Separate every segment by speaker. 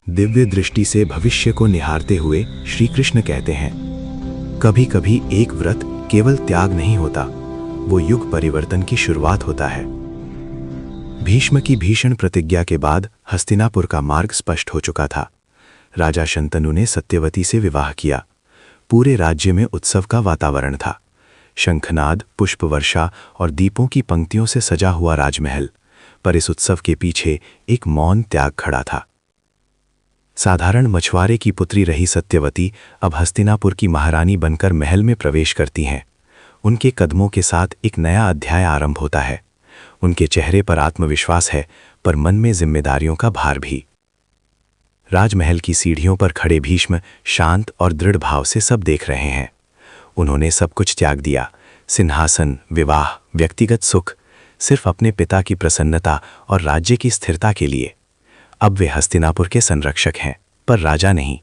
Speaker 1: दिव्य दृष्टि से भविष्य को निहारते हुए श्री कृष्ण कहते हैं, कभी कभी एक व्रत केवल त्याग नहीं होता, वो युग परिवर्तन की शुरुआत होता है। भीष्म की भीषण प्रतिज्ञा के बाद हस्तिनापुर का मार्ग स्पष्ट हो चुका था। राजा शंतनु ने सत्यवती से विवाह किया। पूरे राज्य में उत्सव का वातावरण था। शंखनाद, पुष्पवर्षा और दीपों की पंक्तियों से सजा हुआ राजमहल, पर इस उत्सव के पीछे एक मौन त्याग खड़ा था। साधारण मछुआरे की पुत्री रही सत्यवती अब हस्तिनापुर की महारानी बनकर महल में प्रवेश करती हैं। उनके कदमों के साथ एक नया अध्याय आरंभ होता है। उनके चेहरे पर आत्मविश्वास है, पर मन में जिम्मेदारियों का भार भी। राजमहल की सीढ़ियों पर खड़े भीष्म शांत और दृढ़ भाव से सब देख रहे हैं। उन्होंने सब कुछ त्याग दिया, सिंहासन, विवाह, व्यक्तिगत सुख, सिर्फ अपने पिता की प्रसन्नता और राज्य की स्थिरता के लिए। अब वे हस्तिनापुर के संरक्षक हैं, पर राजा नहीं।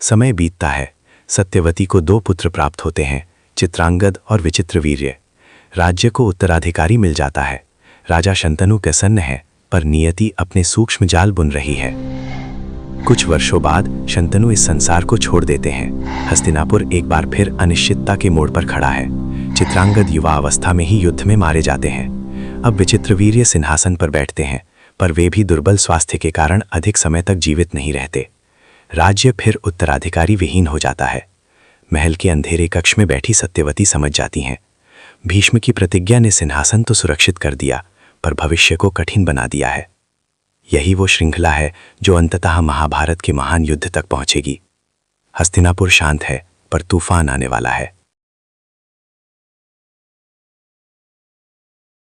Speaker 1: समय बीतता है। सत्यवती को 2 पुत्र प्राप्त होते हैं, चित्रांगद और विचित्रवीर्य। राज्य को उत्तराधिकारी मिल जाता है। राजा शंतनु प्रसन्न है, पर नियति अपने सूक्ष्म जाल बुन रही है। कुछ वर्षों बाद शंतनु इस संसार को छोड़ देते हैं। हस्तिनापुर एक बार फिर अनिश्चितता के मोड़ पर खड़ा है। चित्रांगद युवा अवस्था में ही युद्ध में मारे जाते हैं। अब विचित्रवीर्य सिंहासन पर बैठते हैं, पर वे भी दुर्बल स्वास्थ्य के कारण अधिक समय तक जीवित नहीं रहते। राज्य फिर उत्तराधिकारी विहीन हो जाता है। महल के अंधेरे कक्ष में बैठी सत्यवती समझ जाती हैं, भीष्म की प्रतिज्ञा ने सिंहासन तो सुरक्षित कर दिया, पर भविष्य को कठिन बना दिया है। यही वो श्रृंखला है जो अंततः महाभारत के महान युद्ध तक पहुंचेगी। हस्तिनापुर शांत है, पर तूफान आने वाला है।